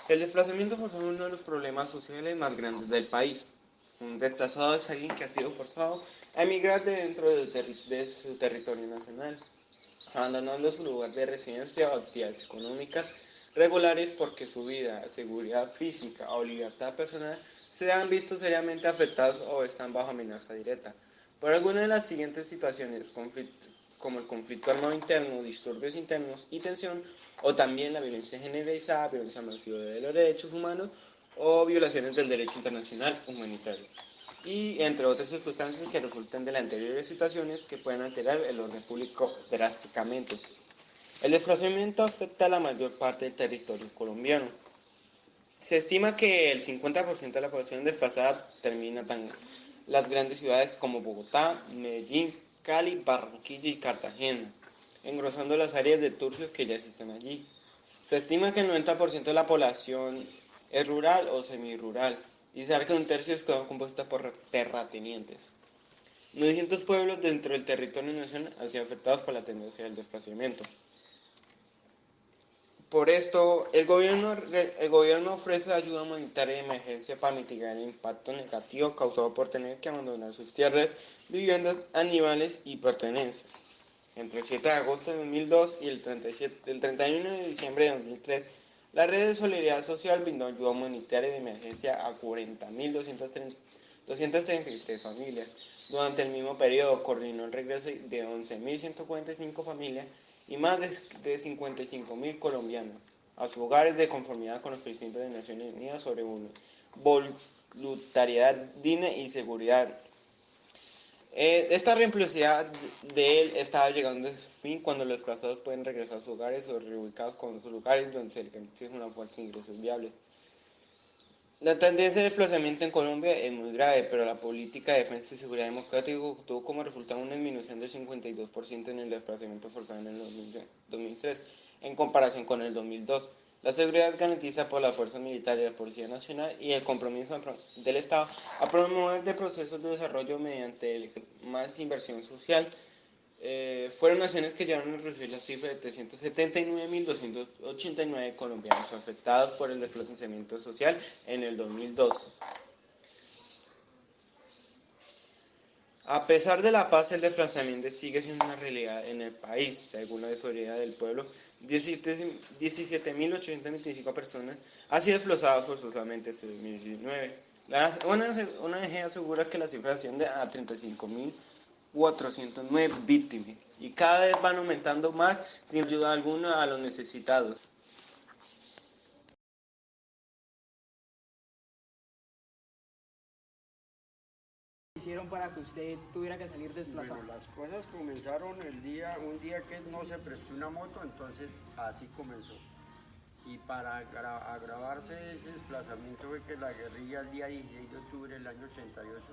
El desplazamiento forzado es uno de los problemas sociales más grandes del país. Un desplazado es alguien que ha sido forzado a emigrar dentro de su territorio nacional, abandonando su lugar de residencia o actividades económicas regulares porque su vida, seguridad física o libertad personal se han visto seriamente afectados o están bajo amenaza directa. Por alguna de las siguientes situaciones, como el conflicto armado interno, disturbios internos y tensión, o también la violencia generalizada, violencia masiva de los derechos humanos o violaciones del derecho internacional humanitario, y entre otras circunstancias que resultan de las anteriores situaciones que pueden alterar el orden público drásticamente. El desplazamiento afecta a la mayor parte del territorio colombiano. Se estima que el 50% de la población desplazada termina en las grandes ciudades como Bogotá, Medellín, Cali, Barranquilla y Cartagena, engrosando las áreas de turcios que ya existen allí. Se estima que el 90% de la población es rural o semirural y cerca de un tercio es compuesta por terratenientes. 900 pueblos dentro del territorio nacional han sido afectados por la tendencia del desplazamiento. Por esto, el gobierno ofrece ayuda humanitaria de emergencia para mitigar el impacto negativo causado por tener que abandonar sus tierras, viviendas, animales y pertenencias. Entre el 7 de agosto de 2002 y el 31 de diciembre de 2003, la red de solidaridad social brindó ayuda humanitaria de emergencia a 40.233 familias. Durante el mismo periodo, coordinó el regreso de 11.145 familias y más de 55.000 colombianos a sus hogares de conformidad con los principios de Naciones Unidas sobre voluntariedad digna y seguridad. Esta reemplacidad de él estaba llegando a su fin cuando los desplazados pueden regresar a sus hogares o reubicados con sus lugares donde se les garantiza una fuente de ingresos viable. La tendencia de desplazamiento en Colombia es muy grave, pero la política de defensa y seguridad democrática tuvo como resultado una disminución del 52% en el desplazamiento forzado en el 2003, en comparación con el 2002. La seguridad garantizada por la Fuerza Militar y la Policía Nacional y el compromiso del Estado a promover de procesos de desarrollo mediante más inversión social fueron acciones que llevaron a reducir la cifra de 379.289 colombianos afectados por el desplazamiento social en el 2002. A pesar de la paz, el desplazamiento sigue siendo una realidad en el país. Según la Defensoría del Pueblo, 17.825 personas han sido desplazadas forzosamente este 2019. Una ONG asegura que la cifra asciende a 35.409 víctimas y cada vez van aumentando más sin ayuda alguna a los necesitados. Hicieron para que usted tuviera que salir desplazado? Bueno, las cosas comenzaron un día que no se prestó una moto, entonces así comenzó. Y para agravarse ese desplazamiento fue que la guerrilla el día 16 de octubre del año 88,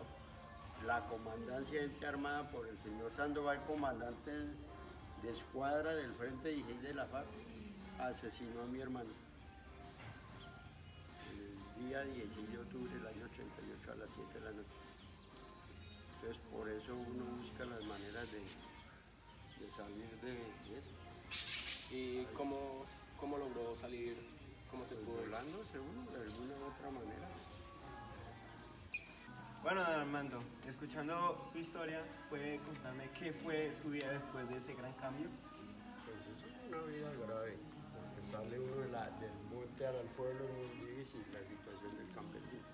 la comandancia armada por el señor Sandoval, comandante de escuadra del Frente 16 de la FARC, asesinó a mi hermano. El día 16 de octubre del año 88 a las 7 de la noche. Entonces por eso uno busca las maneras de salir de eso. ¿Y cómo logró salir? ¿Cómo se pudo? Volando seguro, de alguna u otra manera. Bueno, don Armando, escuchando su historia, ¿puede contarme qué fue su día después de ese gran cambio? Pues eso es una vida grave, porque sale uno del monte al pueblo es muy difícil la situación del campesino.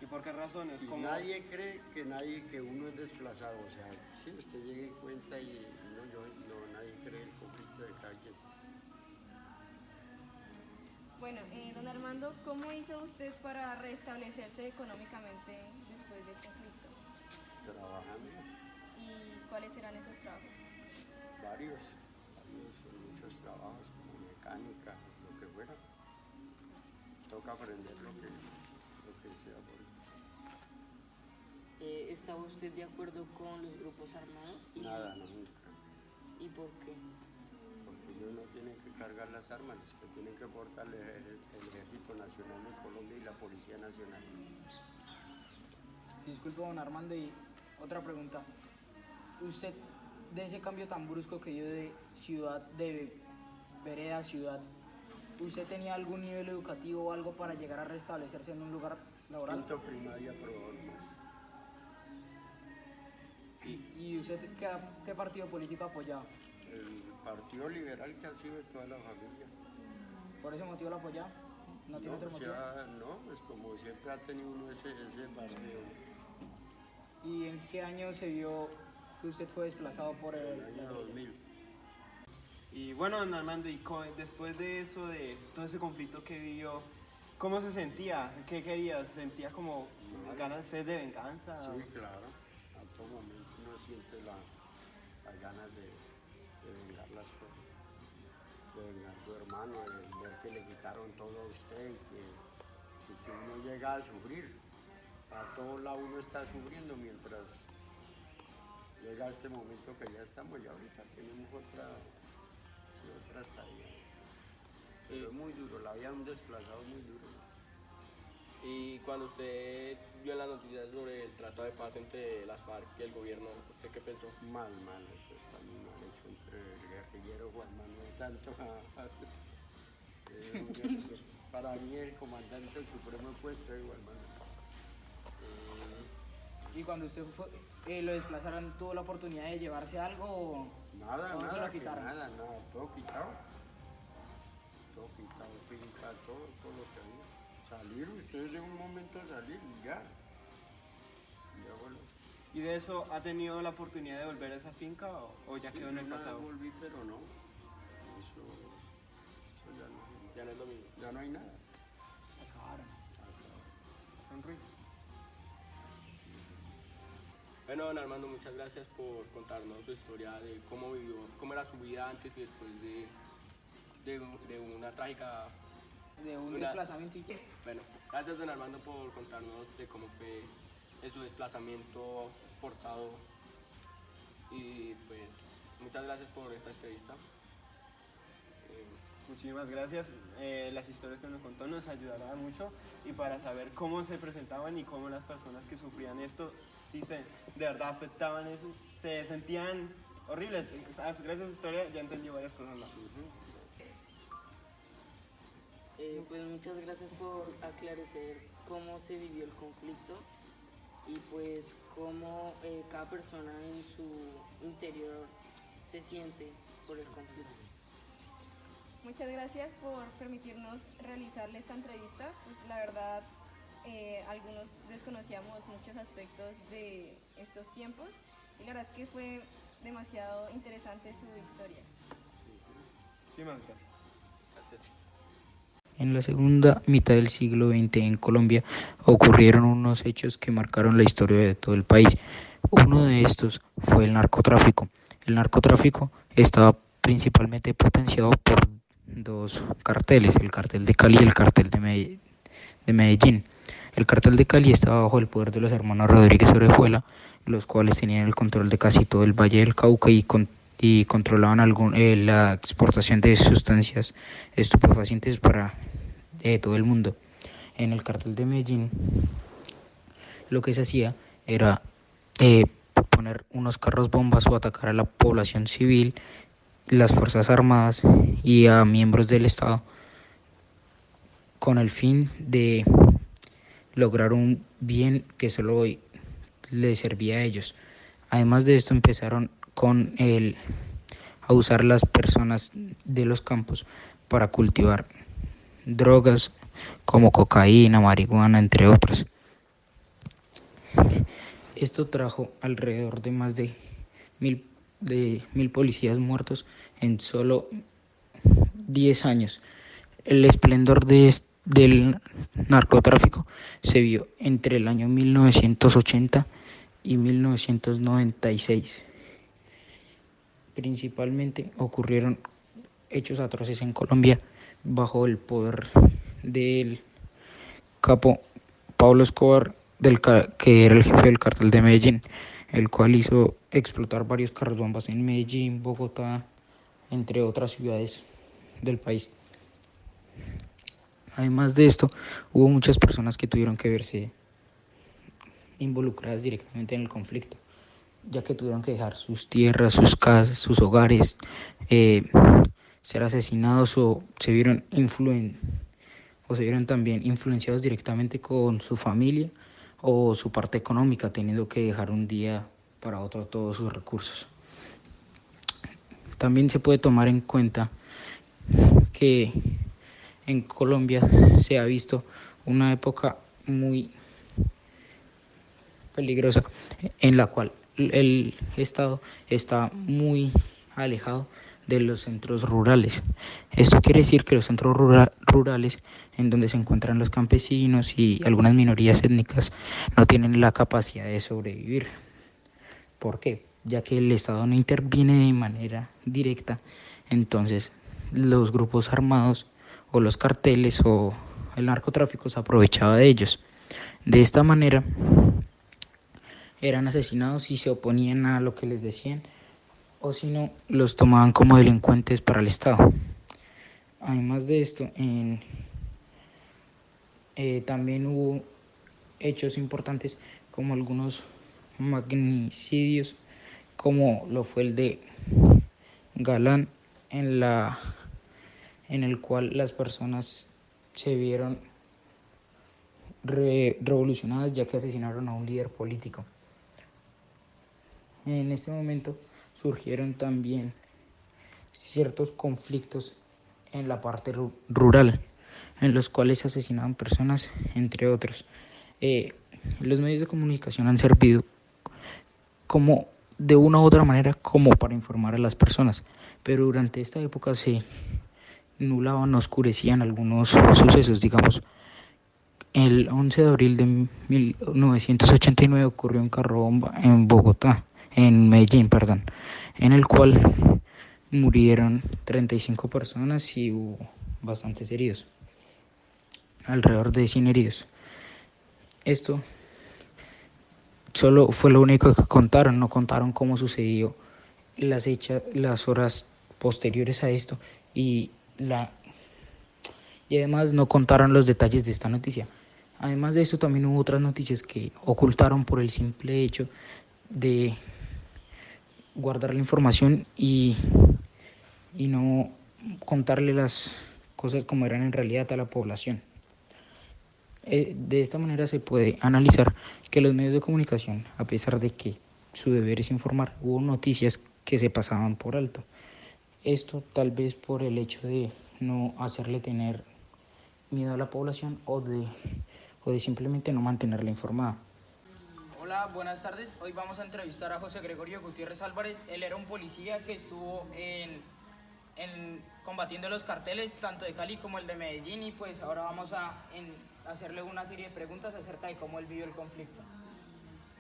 ¿Y por qué razones? Y nadie cree que uno es desplazado, o sea, si usted llega y cuenta y nadie cree el conflicto de cada quien. Bueno, don Armando, ¿cómo hizo usted para restablecerse económicamente después del conflicto? Trabajando, ¿Y cuáles serán esos trabajos? varios, muchos trabajos como mecánica, lo que fuera. Toca aprender lo que sea por ¿Estaba usted de acuerdo con los grupos armados? nada, no, nunca. ¿Y por qué? Porque ellos no tienen que cargar las armas, los que tienen que portar el Ejército Nacional de Colombia y la Policía Nacional. Disculpe, don Armando, y otra pregunta. ¿Usted, de ese cambio tan brusco que dio de ciudad, de vereda a ciudad, ¿Usted tenía algún nivel educativo o algo para llegar a restablecerse en un lugar laboral? Quinto primaria probador más. ¿Y usted qué partido político apoyaba? El Partido Liberal que ha sido de toda la familia. ¿Por ese motivo lo apoyaba? ¿No tiene otro motivo? No, pues como siempre ha tenido uno ese partido. ¿Y en qué año se vio que usted fue desplazado por En el año 2000. Y bueno, don Armando, después de eso, de todo ese conflicto que vivió, ¿cómo se sentía? ¿Qué quería? ¿Sentía como ganas de venganza? Sí, claro. A todo momento uno siente las ganas de vengar las cosas. De vengar a tu hermano, de ver que le quitaron todo a usted y que uno llega a sufrir. A todos lados uno está sufriendo mientras llega este momento que ya estamos, y ahorita tenemos otra estadía. Pero es muy duro, la vida de un desplazado es muy duro. Y cuando usted vio en las noticias sobre el trato de paz entre las FARC y el gobierno, ¿usted qué pensó? Mal, eso está muy mal hecho entre el guerrillero Juan Manuel Santos para mí el comandante del Supremo puesto es Juan Manuel. ¿Y cuando usted lo desplazaron, tuvo la oportunidad de llevarse algo o Nada, se lo nada, quitaron? nada, todo quitado, finca, todo lo que había. Salir, ustedes de un momento a salir y ya bueno. ¿Y de eso ha tenido la oportunidad de volver a esa finca o ya quedó en el pasado? Volví, pero no, eso Ya no es lo mismo. ya no hay nada. Acabaron. Henry. Bueno, don Armando, muchas gracias por contarnos su historia de cómo vivió, cómo era su vida antes y después de una trágica... De un desplazamiento y qué. Bueno, gracias don Armando por contarnos de cómo fue su desplazamiento forzado y pues muchas gracias por esta entrevista. Muchísimas gracias. Las historias que nos contó nos ayudarán mucho y para saber cómo se presentaban y cómo las personas que sufrían esto de verdad afectaban eso, se sentían horribles. Gracias a su historia ya entendí varias cosas más. Pues muchas gracias por aclarecer cómo se vivió el conflicto y pues cómo cada persona en su interior se siente por el conflicto. Muchas gracias por permitirnos realizarle esta entrevista. Pues la verdad, algunos desconocíamos muchos aspectos de estos tiempos y la verdad es que fue demasiado interesante su historia. Muchísimas gracias. Gracias. En la segunda mitad del siglo XX en Colombia ocurrieron unos hechos que marcaron la historia de todo el país. Uno de estos fue el narcotráfico. El narcotráfico estaba principalmente potenciado por dos carteles, el cartel de Cali y el cartel de Medellín. El cartel de Cali estaba bajo el poder de los hermanos Rodríguez Orejuela, los cuales tenían el control de casi todo el Valle del Cauca y controlaban la exportación de sustancias estupefacientes para todo el mundo. En el cartel de Medellín lo que se hacía era poner unos carros bombas o atacar a la población civil, las fuerzas armadas y a miembros del Estado con el fin de lograr un bien que solo les servía a ellos. Además de esto empezaron a usar las personas de los campos para cultivar drogas como cocaína, marihuana, entre otras. Esto trajo alrededor de más de mil policías muertos en solo 10 años. El esplendor del narcotráfico se vio entre el año 1980 y 1996. Principalmente ocurrieron hechos atroces en Colombia bajo el poder del capo Pablo Escobar, que era el jefe del cartel de Medellín, el cual hizo explotar varios carros bombas en Medellín, Bogotá, entre otras ciudades del país. Además de esto, hubo muchas personas que tuvieron que verse involucradas directamente en el conflicto, ya que tuvieron que dejar sus tierras, sus casas, sus hogares, ser asesinados o se vieron también influenciados directamente con su familia o su parte económica, teniendo que dejar un día para otro todos sus recursos. También se puede tomar en cuenta que en Colombia se ha visto una época muy peligrosa en la cual el Estado está muy alejado de los centros rurales. Esto quiere decir que los centros rurales, en donde se encuentran los campesinos y algunas minorías étnicas, no tienen la capacidad de sobrevivir. ¿Por qué? Ya que el Estado no interviene de manera directa, entonces los grupos armados o los carteles o el narcotráfico se aprovechaba de ellos. De esta manera eran asesinados si se oponían a lo que les decían, o si no, los tomaban como delincuentes para el Estado. Además de esto, también hubo hechos importantes como algunos magnicidios, como lo fue el de Galán, en el cual las personas se vieron revolucionadas ya que asesinaron a un líder político. En este momento surgieron también ciertos conflictos en la parte rural, en los cuales se asesinaban personas, entre otros. Los medios de comunicación han servido como de una u otra manera como para informar a las personas, pero durante esta época se nublaban, oscurecían algunos sucesos. Digamos, el 11 de abril de 1989 ocurrió un carro bomba en Bogotá, en Medellín, perdón, en el cual murieron 35 personas y hubo bastantes heridos, alrededor de 100 heridos. Esto solo fue lo único que contaron, no contaron cómo sucedió las horas posteriores a esto y además no contaron los detalles de esta noticia. Además de esto también hubo otras noticias que ocultaron por el simple hecho de guardar la información y no contarle las cosas como eran en realidad a la población. De esta manera se puede analizar que los medios de comunicación, a pesar de que su deber es informar, hubo noticias que se pasaban por alto. Esto tal vez por el hecho de no hacerle tener miedo a la población o de simplemente no mantenerla informada. Hola, buenas tardes. Hoy vamos a entrevistar a José Gregorio Gutiérrez Álvarez. Él era un policía que estuvo combatiendo los carteles, tanto de Cali como el de Medellín, y pues ahora vamos a hacerle una serie de preguntas acerca de cómo él vivió el conflicto.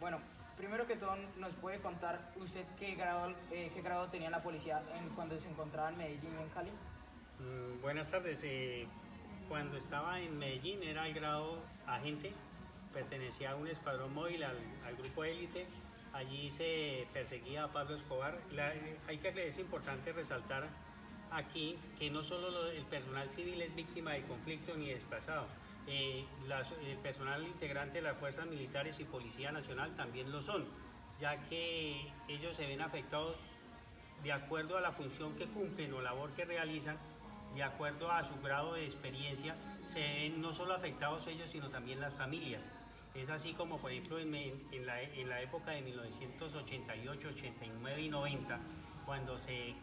Bueno, primero que todo, ¿nos puede contar usted qué grado tenía la policía cuando se encontraba en Medellín y en Cali? Buenas tardes. Cuando estaba en Medellín era el grado agente, pertenecía a un escuadrón móvil, al grupo élite. Allí se perseguía a Pablo Escobar. Es importante resaltar aquí que no solo el personal civil es víctima del conflicto ni desplazado. El personal integrante de las fuerzas militares y Policía Nacional también lo son, ya que ellos se ven afectados de acuerdo a la función que cumplen o labor que realizan, de acuerdo a su grado de experiencia. Se ven no solo afectados ellos, sino también las familias. Es así como, por ejemplo, en la época de 1988, 89 y 90, cuando se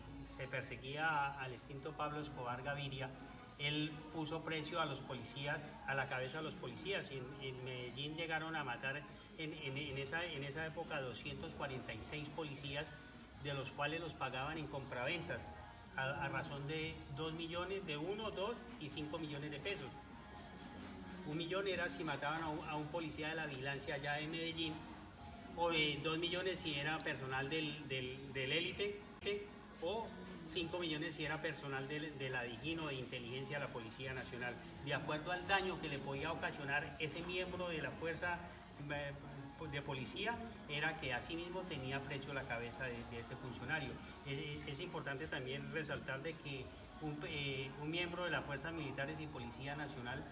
perseguía al extinto Pablo Escobar Gaviria, él puso precio a los policías, a la cabeza de los policías. En Medellín llegaron a matar en esa época 246 policías, de los cuales los pagaban en compraventas a razón de 2 millones, de 1, 2 y 5 millones de pesos. 1 millón era si mataban a un policía de la vigilancia allá en Medellín, o de 2 millones si era personal del élite, o 5 millones si era personal de la DIJÍN o de inteligencia de la Policía Nacional, de acuerdo al daño que le podía ocasionar ese miembro de la fuerza de policía, era que asimismo tenía precio la cabeza de ese funcionario. Es importante también resaltar de que un miembro de las fuerzas militares y Policía Nacional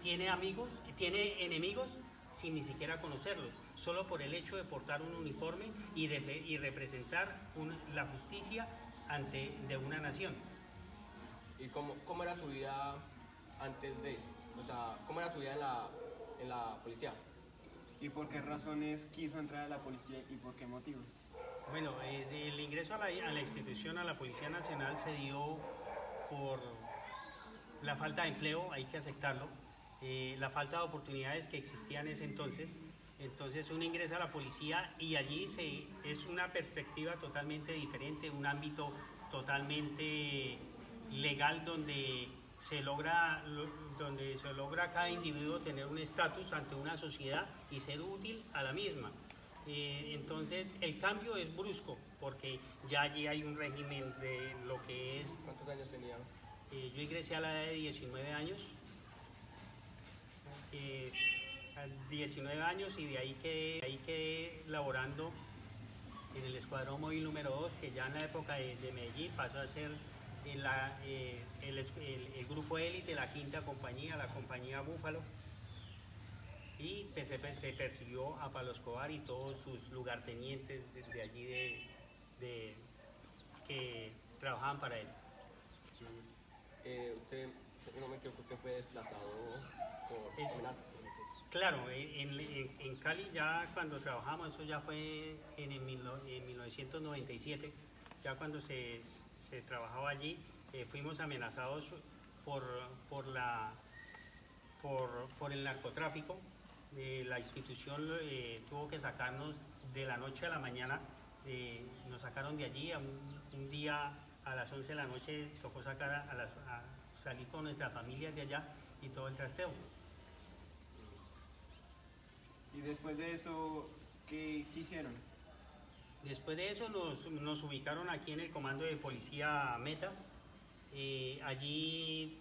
tiene enemigos sin ni siquiera conocerlos, solo por el hecho de portar un uniforme y representar la justicia de una nación. ¿Y cómo era su vida antes de, o sea, cómo era su vida en la policía? ¿Y por qué razones quiso entrar a la policía y por qué motivos? Bueno, el ingreso a la institución, a la Policía Nacional, se dio por la falta de empleo, hay que aceptarlo, la falta de oportunidades que existían en ese entonces. Entonces uno ingresa a la policía y allí es una perspectiva totalmente diferente, un ámbito totalmente legal donde se logra cada individuo tener un estatus ante una sociedad y ser útil a la misma. Entonces el cambio es brusco porque ya allí hay un régimen de lo que es... ¿Cuántos años tenía? Yo ingresé a la edad de 19 años. A 19 años y de ahí quedé laborando en el Escuadrón Móvil número 2, que ya en la época de Medellín pasó a ser el grupo élite, la quinta compañía, la compañía Búfalo, y pues se persiguió a Pablo Escobar y todos sus lugartenientes de allí que trabajaban para él. Usted, no me equivoco, usted fue desplazado por amenazas. Claro, en Cali ya cuando trabajamos, eso ya fue en 1997, ya cuando se trabajaba allí, fuimos amenazados por el narcotráfico. La institución tuvo que sacarnos de la noche a la mañana, nos sacaron de allí, un día a las 11 de la noche tocó sacar a salir con nuestras familias de allá y todo el trasteo. ¿Y después de eso, qué hicieron? Después de eso nos ubicaron aquí en el comando de policía Meta. Allí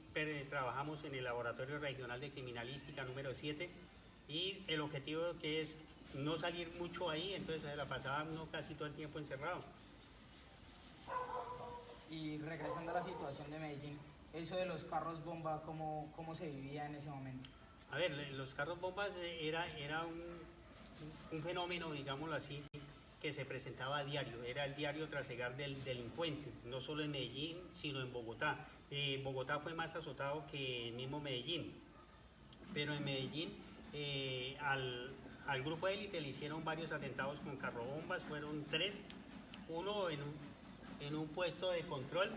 trabajamos en el Laboratorio Regional de Criminalística número 7 y el objetivo que es no salir mucho ahí, entonces se la pasábamos casi todo el tiempo encerrado. Y regresando a la situación de Medellín, eso de los carros bomba, ¿cómo se vivía en ese momento? A ver, los carros bombas era un fenómeno, digámoslo así, que se presentaba a diario. Era el diario trasegar del delincuente, no solo en Medellín, sino en Bogotá. Bogotá fue más azotado que el mismo Medellín. Pero en Medellín, al grupo élite le hicieron varios atentados con carrobombas, fueron 3. Uno en un puesto de control,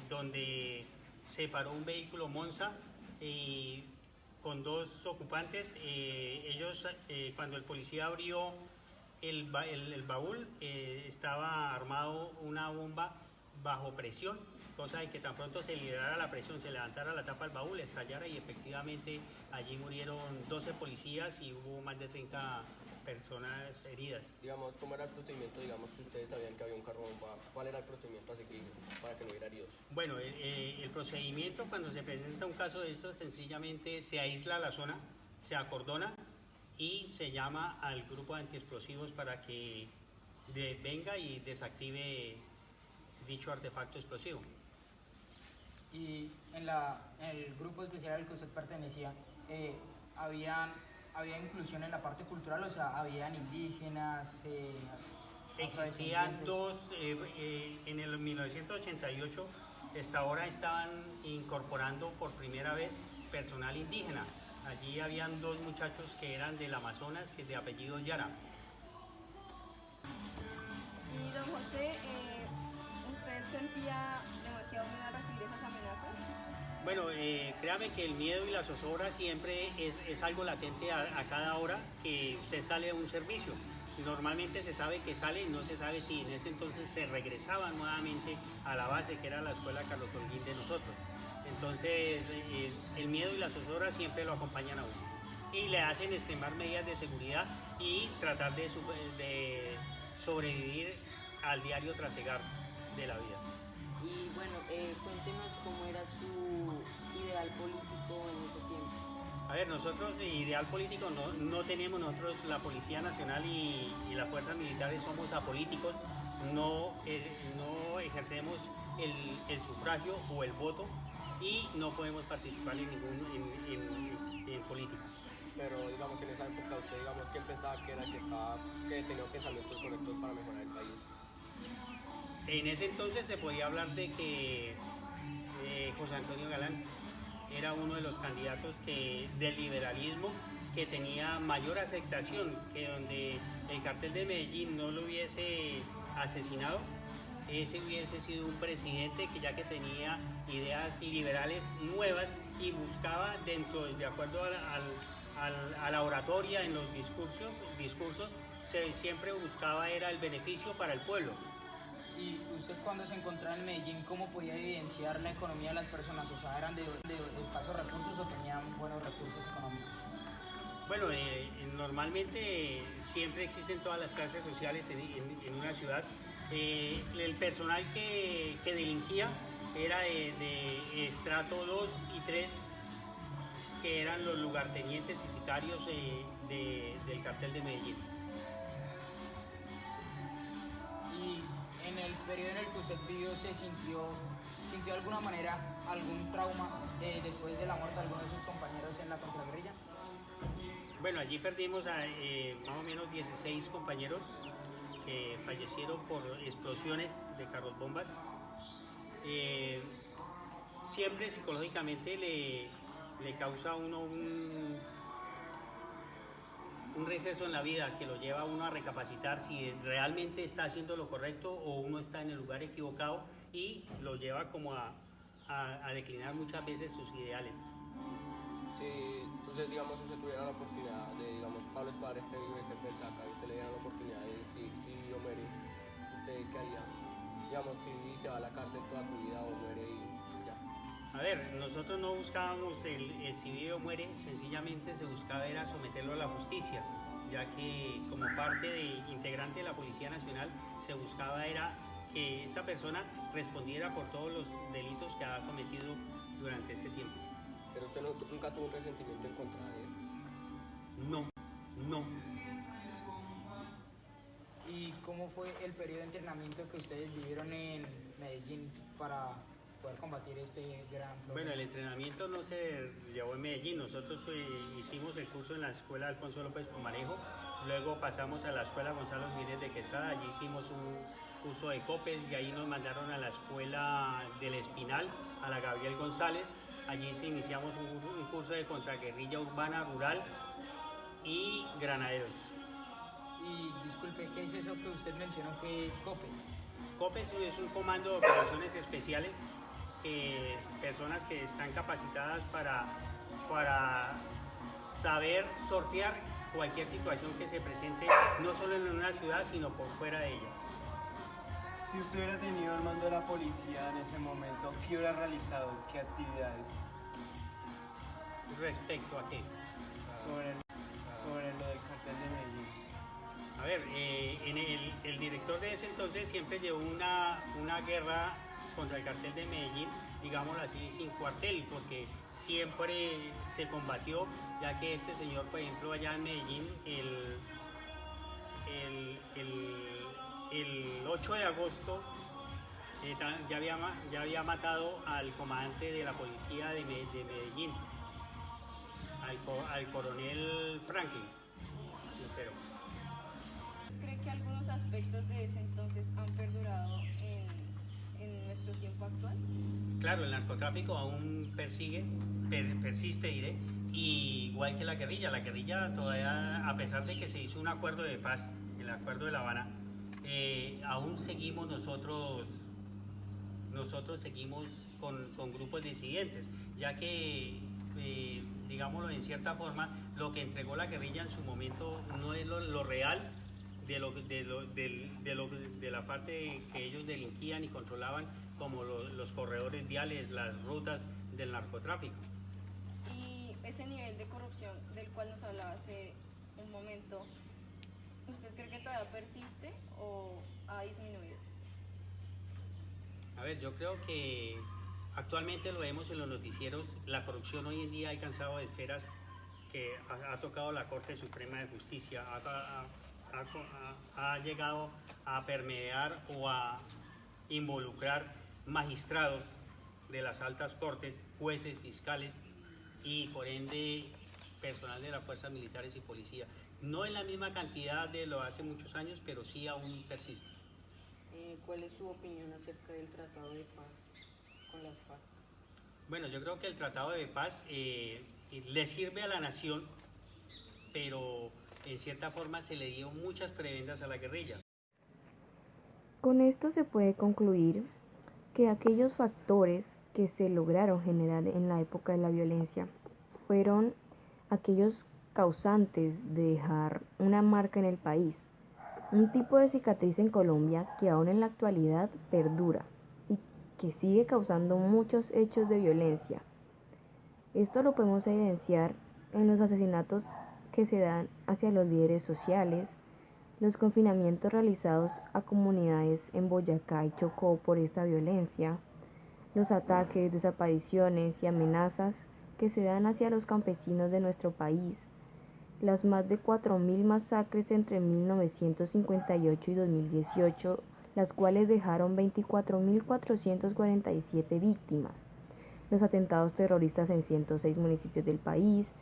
donde se paró un vehículo Monza con 2 ocupantes. Ellos, cuando el policía abrió el baúl, estaba armado una bomba bajo presión, cosa de que tan pronto se liberara la presión, se levantara la tapa del baúl, estallara y efectivamente allí murieron 12 policías y hubo más de 30 personas heridas. Digamos, ¿cómo era el procedimiento? Digamos que ustedes sabían que había un carro bomba. ¿Cuál era el procedimiento a seguir para que no hubiera heridos? Bueno, el procedimiento cuando se presenta un caso de esto, sencillamente se aísla la zona, se acordona y se llama al grupo de antiexplosivos para que venga y desactive dicho artefacto explosivo. Y en el grupo especial al que usted pertenecía, había inclusión en la parte cultural, o sea, habían indígenas, existían 2, en el 1988, hasta ahora estaban incorporando por primera vez personal indígena. Allí habían 2 muchachos que eran del Amazonas, de apellido Yara. Y don José, ¿usted sentía demasiado miedo a recibir esas amenazas? Bueno, créame que el miedo y la zozobra siempre es algo latente a cada hora que usted sale de un servicio. Normalmente se sabe que sale y no se sabe si en ese entonces se regresaba nuevamente a la base, que era la escuela Carlos Holguín de nosotros. Entonces, el miedo y la zozobra siempre lo acompañan a uno. Y le hacen extremar medidas de seguridad y tratar de sobrevivir al diario trasegar de la vida. Y bueno, cuéntenos cómo era su ideal político en ese tiempo. A ver, nosotros de ideal político no tenemos. Nosotros, la Policía Nacional y las fuerzas militares, somos apolíticos, no ejercemos el sufragio o el voto y no podemos participar en política. Pero digamos, en esa época usted, digamos, ¿quién pensaba que era que tenía pensamientos correctos para mejorar el país? En ese entonces se podía hablar de que José Antonio Galán era uno de los candidatos del liberalismo que tenía mayor aceptación, que donde el cartel de Medellín no lo hubiese asesinado, ese hubiese sido un presidente que ya que tenía ideas liberales nuevas y buscaba de acuerdo a la oratoria en los discursos siempre buscaba era el beneficio para el pueblo. ¿Y usted cuando se encontraba en Medellín, cómo podía evidenciar la economía de las personas? O sea, ¿eran de escasos recursos o tenían buenos recursos económicos? Bueno, normalmente siempre existen todas las clases sociales en una ciudad. El personal que delinquía era de estrato 2 y 3, que eran los lugartenientes y sicarios del cartel de Medellín. Y en el periodo en el que usted vivió, ¿sintió de alguna manera algún trauma después de la muerte de alguno de sus compañeros en la contraguerrilla? Bueno, allí perdimos a más o menos 16 compañeros que fallecieron por explosiones de carros bombas. Siempre psicológicamente le causa a uno un receso en la vida que lo lleva a uno a recapacitar si realmente está haciendo lo correcto o uno está en el lugar equivocado, y lo lleva como a declinar muchas veces sus ideales. Si usted, digamos, usted tuviera la oportunidad de, digamos, Pablo Escobar esté vivo, esté frente acá, y usted le diera la oportunidad de decir si vive o muere, ¿usted qué haría? Digamos, si se va a la cárcel toda su vida o muere y ya. A ver, nosotros no buscábamos el si vive o muere, sencillamente se buscaba era someterlo a la justicia, ya que como parte integrante de la Policía Nacional se buscaba era que esa persona respondiera por todos los delitos que ha cometido durante ese tiempo. Pero usted nunca tuvo un resentimiento en contra de él. No. ¿Y cómo fue el periodo de entrenamiento que ustedes vivieron en Medellín para poder combatir este gran problema? Bueno, el entrenamiento no se llevó en Medellín. Nosotros hicimos el curso en la escuela Alfonso López Pumarejo, luego pasamos a la escuela Gonzalo Jiménez de Quesada, allí hicimos un curso de COPES y ahí nos mandaron a la escuela del Espinal, a la Gabriel González. Allí iniciamos un curso de contraguerrilla urbana, rural y granaderos. Y disculpe, ¿qué es eso que usted mencionó que es COPES? COPES es un comando de operaciones especiales, personas que están capacitadas para saber sortear cualquier situación que se presente, no solo en una ciudad, sino por fuera de ella. Si usted hubiera tenido el mando de la policía en ese momento, ¿qué hubiera realizado? ¿Qué actividades? ¿Respecto a qué? Sobre lo del cartel de Medellín. A ver, el director de ese entonces siempre llevó una guerra contra el cartel de Medellín, digámoslo así, sin cuartel, porque siempre se combatió, ya que este señor, por ejemplo, allá en Medellín, el 8 de agosto ya había matado al comandante de la policía de Medellín, al coronel Franklin. Pero ¿Cree que algunos aspectos de ese entonces han perdurado en nuestro tiempo actual? claro, el narcotráfico aún persiste, diré, y igual que la guerrilla todavía, a pesar de que se hizo un acuerdo de paz, el acuerdo de La Habana, aún seguimos nosotros seguimos con grupos disidentes, ya que, digámoslo en cierta forma, lo que entregó la guerrilla en su momento no es lo real de la parte que ellos delinquían y controlaban, como los corredores viales, las rutas del narcotráfico. Y ese nivel de corrupción del cual nos hablaba hace un momento, ¿usted cree que todavía persiste o ha disminuido? A ver, yo creo que actualmente lo vemos en los noticieros, la corrupción hoy en día ha alcanzado esferas que ha tocado la Corte Suprema de Justicia, ha llegado a permear o a involucrar magistrados de las altas cortes, jueces, fiscales y por ende personal de las fuerzas militares y policía. No en la misma cantidad de lo hace muchos años, pero sí aún persiste. ¿Cuál es su opinión acerca del Tratado de Paz con las FARC? Bueno, yo creo que el Tratado de Paz le sirve a la nación, pero en cierta forma se le dio muchas prebendas a la guerrilla. Con esto se puede concluir que aquellos factores que se lograron generar en la época de la violencia fueron aquellos causantes de dejar una marca en el país, un tipo de cicatriz en Colombia que aún en la actualidad perdura y que sigue causando muchos hechos de violencia. Esto lo podemos evidenciar en los asesinatos que se dan hacia los líderes sociales, los confinamientos realizados a comunidades en Boyacá y Chocó por esta violencia, los ataques, desapariciones y amenazas que se dan hacia los campesinos de nuestro país, las más de 4.000 masacres entre 1958 y 2018, las cuales dejaron 24.447 víctimas, los atentados terroristas en 106 municipios del país,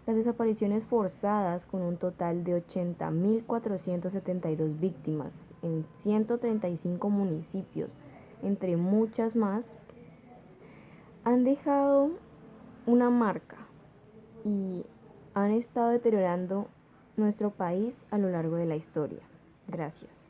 las desapariciones forzadas con un total de 80.472 víctimas en 135 municipios, entre muchas más, han dejado una marca y han estado deteriorando nuestro país a lo largo de la historia. Gracias.